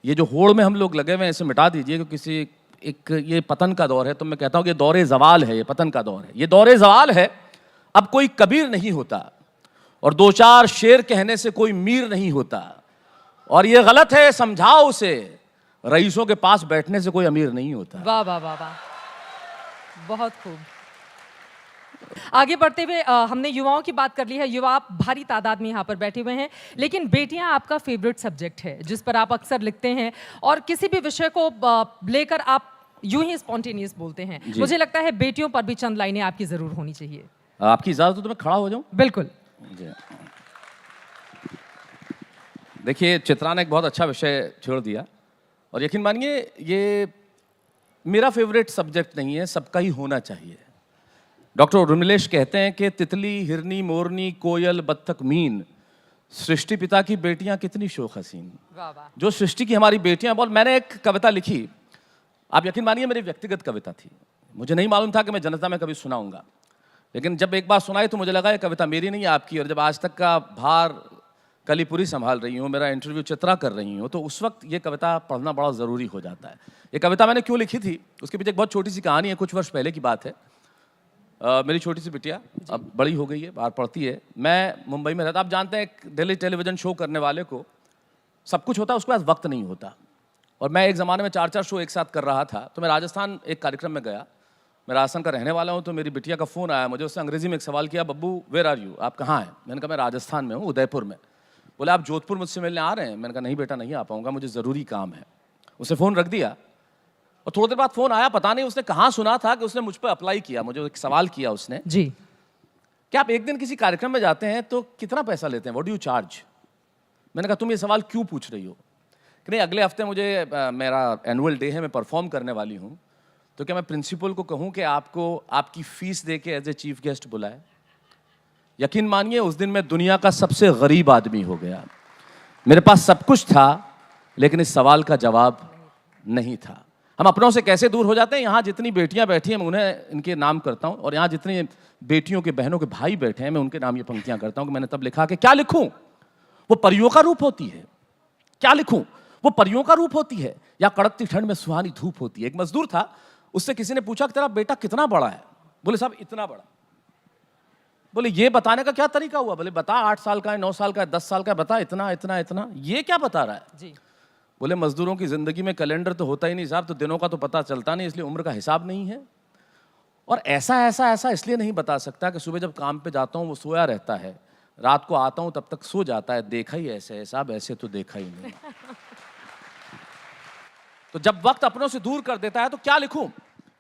ये जो होड़ में हम लोग लगे हुए हैं इसे मिटा दीजिए, क्योंकि किसी एक ये पतन का दौर है। तो मैं कहता हूँ कि दौरे ज़वाल है, ये पतन का दौर है, ये दौरे ज़वाल है। अब कोई कबीर नहीं होता और दो चार शेर कहने से कोई मीर नहीं होता, और ये गलत है समझाओ उसे, रईसों के पास बैठने से कोई अमीर नहीं होता। वाह वाह वाह वाह, बहुत खूब। आगे बढ़ते हुए हमने युवाओं की बात कर ली है। युवा आप भारी तादाद में यहाँ पर बैठे हुए हैं, लेकिन बेटियां आपका फेवरेट सब्जेक्ट है जिस पर आप अक्सर लिखते हैं और किसी भी विषय को लेकर आप यूं ही स्पॉन्टेनियस बोलते हैं। मुझे लगता है बेटियों पर भी चंद लाइनें आपकी जरूर होनी चाहिए। आपकी इजाजत हो तो मैं खड़ा हो जाऊं? बिल्कुल। देखिए, चित्रा ने एक बहुत अच्छा विषय छोड़ दिया, और यकीन मानिए ये मेरा फेवरेट सब्जेक्ट नहीं है, सबका ही होना चाहिए। डॉक्टर उर्मिलेश कहते हैं कि तितली, हिरनी, मोरनी, कोयल, बत्तख, मीन, सृष्टि पिता की बेटियां कितनी शोख हसीन। जो सृष्टि की हमारी बेटियां बोल। मैंने एक कविता लिखी, आप यकीन मानिए मेरी व्यक्तिगत कविता थी, मुझे नहीं मालूम था कि मैं जनता में कभी सुनाऊंगा, लेकिन जब एक बार सुनाई तो मुझे लगा ये कविता मेरी नहीं आपकी। और जब आज तक का भार कलीपुरी संभाल रही हूँ, मेरा इंटरव्यू चित्रा कर रही हूँ, तो उस वक्त ये कविता पढ़ना बड़ा ज़रूरी हो जाता है। ये कविता मैंने क्यों लिखी थी, उसके पीछे एक बहुत छोटी सी कहानी है। कुछ वर्ष पहले की बात है। मेरी छोटी सी बिटिया अब बड़ी हो गई है, बाहर पढ़ती है, मैं मुंबई में रहता। आप जानते हैं एक दिल्ली टेलीविज़न शो करने वाले को सब कुछ होता है, उसके पास वक्त नहीं होता। और मैं एक ज़माने में 4-4 शो एक साथ कर रहा था। तो मैं राजस्थान एक कार्यक्रम में गया, मैं राजस्थान का रहने वाला हूँ। तो मेरी बिटिया का फ़ोन आया मुझे, उसने अंग्रेजी में एक सवाल किया, बब्बू वेयर आर यू, आप कहाँ हैं? मैंने कहा मैं राजस्थान में हूँ, उदयपुर में। बोले आप जोधपुर मुझसे मिलने आ रहे हैं? मैंने कहा नहीं बेटा, नहीं आ पाऊँगा, मुझे ज़रूरी काम है। उसने फ़ोन रख दिया और थोड़ी देर बाद फ़ोन आया, पता नहीं उसने कहाँ सुना था कि उसने मुझ पर अप्लाई किया। मुझे एक सवाल किया उसने जी, क्या आप एक दिन किसी कार्यक्रम में जाते हैं तो कितना पैसा लेते हैं, व्हाट डू यू चार्ज? मैंने कहा तुम ये सवाल क्यों पूछ रही हो? कि नहीं, अगले हफ्ते मुझे मेरा एनुअल डे है, मैं परफॉर्म करने वाली हूँ, तो क्या मैं प्रिंसिपल को कहूँ कि आपको आपकी फ़ीस दे के एज ए चीफ गेस्ट बुलाए? यकीन मानिए उस दिन मैं दुनिया का सबसे गरीब आदमी हो गया। मेरे पास सब कुछ था, लेकिन इस सवाल का जवाब नहीं था। हम अपनों से कैसे दूर हो जाते हैं। यहाँ जितनी बेटियाँ बैठी हैं मैं उन्हें इनके नाम करता हूँ, और यहाँ जितनी बेटियों के बहनों के भाई बैठे हैं मैं उनके नाम ये पंक्तियाँ करता हूँ कि मैंने तब लिखा कि क्या लिखूँ, वो परियों का रूप होती है। क्या लिखूँ, वो परियों का रूप होती है, या कड़कती ठंड में सुहानी धूप होती है। एक मजदूर था, उससे किसी ने पूछा कि तेरा बेटा कितना बड़ा है? बोले साहब इतना बड़ा। बोले ये बताने का क्या तरीका हुआ? बोले बता 8 साल का है, 9 साल का है, 10 साल का है, बता इतना इतना इतना। ये क्या बता रहा है जी। बोले मजदूरों की जिंदगी में कैलेंडर तो होता ही नहीं साहब, तो दिनों का तो पता चलता नहीं, इसलिए उम्र का हिसाब नहीं है। और ऐसा इसलिए नहीं बता सकता कि सुबह जब काम पे जाता हूँ वो सोया रहता है, रात को आता हूँ तब तक सो जाता है। देखा ही ऐसे है साहब, ऐसे तो देखा ही नहीं। तो जब वक्त अपनों से दूर कर देता है तो क्या लिखूं,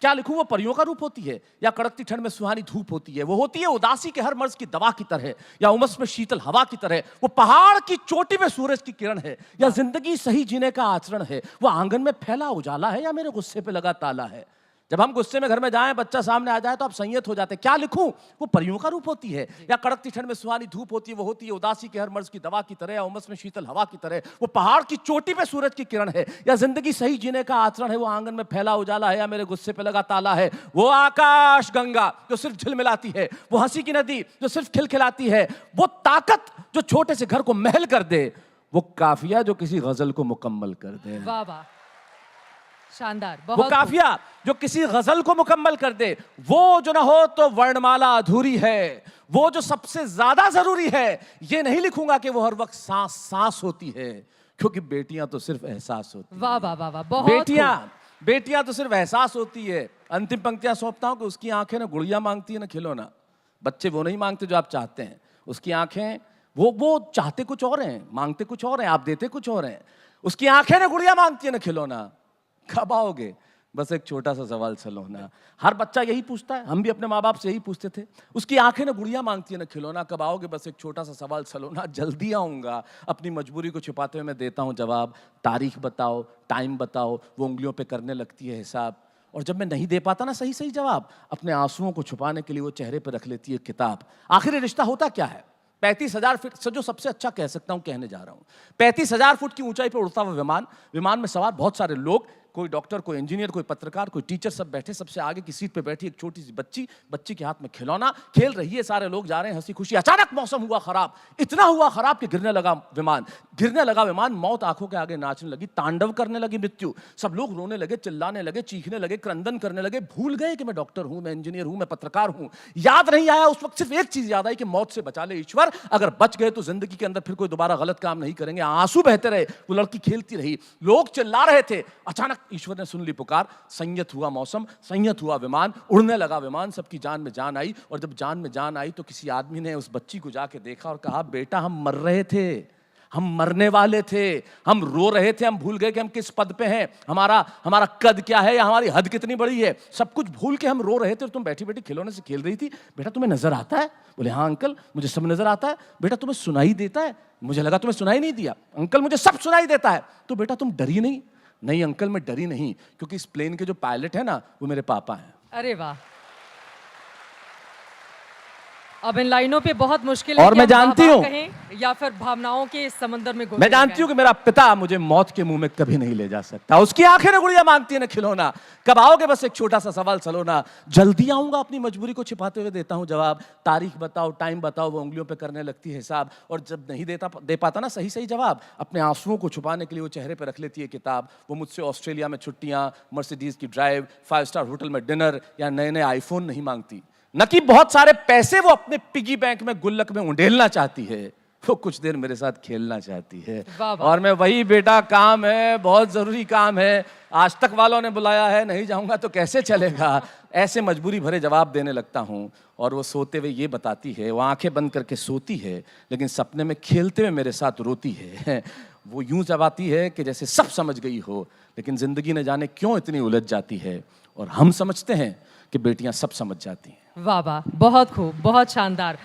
क्या लिखूं? वो परियों का रूप होती है, या कड़कती ठंड में सुहानी धूप होती है। वो होती है उदासी के हर मर्ज की दवा की तरह, या उमस में शीतल हवा की तरह। वो पहाड़ की चोटी में सूरज की किरण है, या जिंदगी सही जीने का आचरण है। वो आंगन में फैला उजाला है, या मेरे गुस्से पे लगा ताला है। जब हम गुस्से में घर में जाएं, बच्चा सामने आ जाए तो आप संयत हो जाते हैं। क्या लिखूं? वो परियों का रूप होती है, या कड़कती ठंड में सुहानी धूप होती है। वो होती है उदासी के हर मर्ज की दवा की तरह, या उमस में शीतल हवा की तरह। वो पहाड़ की चोटी पे सूरज की किरण है, या जिंदगी सही जीने का आचरण है। वो आंगन में फैला उजाला है, या मेरे गुस्से पे लगा ताला है। वो आकाश गंगा जो सिर्फ झिलमिलाती है, वो हंसी की नदी जो सिर्फ खिलखिलाती है, वो ताकत जो छोटे से घर को महल कर दे, वो काफिया जो किसी गजल को मुकम्मल कर दे। वाह वाह, शानदार। वो काफिया जो किसी गजल को मुकम्मल कर दे। वो जो ना हो तो वर्णमाला अधूरी है। वो जो सबसे ज्यादा जरूरी है, ये नहीं लिखूंगा कि वो हर वक्त सांस सांस होती है, क्योंकि बेटियां तो सिर्फ एहसास होती है। वाह वाह वाह वाह, बहुत बेटियां तो सिर्फ एहसास होती है। अंतिम पंक्तियां सौंपता हूं कि उसकी आंखें ना गुड़िया मांगती है ना खिलौना। बच्चे वो नहीं मांगते जो आप चाहते हैं, उसकी आंखें वो चाहते कुछ और हैं, मांगते कुछ और हैं, आप देते कुछ और हैं। उसकी आंखें ना गुड़िया मांगती है ना खिलौना। कब आओगे? बस एक छोटा सा सवाल सलोना। हर बच्चा यही पूछता है, हम भी अपने माँ बाप से यही पूछते थे। उसकी आंखें ना गुड़िया मांगती है ना खिलौना। कब आओगे? बस एक छोटा सा सवाल सलोना। जल्दी आऊँगा, अपनी मजबूरी को छुपाते हुए मैं देता हूँ जवाब। तारीख बताओ, टाइम बताओ, वो उंगलियों पे करने लगती है हिसाब। और जब मैं नहीं दे पाता ना सही सही जवाब, अपने आंसुओं को छुपाने के लिए वो चेहरे पर रख लेती है किताब। आखिर रिश्ता होता क्या है? 35,000 फीट से, जो सबसे अच्छा कह सकता हूं कहने जा रहा हूं, 35,000 फुट की ऊंचाई पर उड़ता हुआ विमान, विमान में सवार बहुत सारे लोग, कोई डॉक्टर, कोई इंजीनियर, कोई पत्रकार, कोई टीचर, सब बैठे, सबसे आगे की सीट पे बैठी एक छोटी सी बच्ची, बच्ची के हाथ में खिलौना, खेल रही है, सारे लोग जा रहे हैं हंसी खुशी। अचानक मौसम हुआ खराब, इतना हुआ खराब कि गिरने लगा विमान, मौत आंखों के आगे नाचने लगी, तांडव करने लगी मृत्यु। सब लोग रोने लगे, चिल्लाने लगे, चीखने लगे, क्रंदन करने लगे, भूल गए कि मैं डॉक्टर हूं, मैं इंजीनियर हूं, मैं पत्रकार हूं। याद नहीं आया उस वक्त, सिर्फ एक चीज याद आई कि मौत से बचा ले ईश्वर, अगर बच गए तो जिंदगी के अंदर फिर कोई दोबारा गलत काम नहीं करेंगे। आंसू बहते रहे, वो लड़की खेलती रही, लोग चिल्ला रहे थे। अचानक ईश्वर ने सुन ली पुकार, संयत हुआ मौसम, संयत हुआ विमान, उड़ने लगा विमान, सबकी जान में जान आई। और जब जान में जान आई तो किसी आदमी ने उस बच्ची को जाके देखा और कहा, बेटा हम मर रहे थे, हम मरने वाले थे, हम रो रहे थे, हम भूल गए कि हम किस पद पे हैं, हमारा कद क्या है या हमारी हद कितनी बड़ी है, सब कुछ भूल के हम रो रहे थे और तुम बैठी बैठी खिलौने से खेल रही थी। बेटा तुम्हें नजर आता है? बोले हाँ अंकल, मुझे सब नजर आता है। बेटा तुम्हें सुनाई देता है? मुझे लगा तुम्हें सुनाई नहीं दिया। अंकल मुझे सब सुनाई देता है। तो बेटा तुम डरी नहीं? नहीं अंकल मैं डरी नहीं, क्योंकि इस प्लेन के जो पायलट है ना वो मेरे पापा हैं। अरे वाह, अब इन लाइनों पे बहुत मुश्किल है और कि मैं हम जानती वाह-वाह हूं, कहें या फिर भावनाओं के इस समंदर में मैं जानती हूं कि मेरा पिता मुझे मौत के मुंह में कभी नहीं ले जा सकता। उसकी आंखें ना गुड़िया मांगती है ना खिलौना। कब आओगे? बस एक छोटा सा सवाल सलोना। जल्दी आऊंगा, अपनी मजबूरी को छिपाते हुए देता हूं जवाब। तारीख बताओ, टाइम बताओ, वो उंगलियों पे करने लगती है हिसाब। और जब नहीं दे पाता ना सही सही जवाब, अपने आंसुओं को छुपाने के लिए वो चेहरे पे रख लेती है किताब। वो मुझसे ऑस्ट्रेलिया में छुट्टियां, मर्सिडीज की ड्राइव, 5 स्टार होटल में डिनर या नए नए आईफोन नहीं मांगती। न कि बहुत सारे पैसे वो अपने पिगी बैंक में गुल्लक में उंडेलना चाहती है, वो कुछ देर मेरे साथ खेलना चाहती है। वाह वाह। और मैं वही बेटा काम है, बहुत जरूरी काम है, आज तक वालों ने बुलाया है, नहीं जाऊंगा तो कैसे चलेगा, ऐसे मजबूरी भरे जवाब देने लगता हूं। और वो सोते हुए ये बताती है, वो आंखें बंद करके सोती है लेकिन सपने में खेलते हुए मेरे साथ रोती है। वो यूं जबाती है कि जैसे सब समझ गई हो, लेकिन जिंदगी ने जाने क्यों इतनी उलझ जाती है। और हम समझते हैं कि बेटियां सब समझ जाती हैं। वाह वाह, बहुत खूब, बहुत शानदार।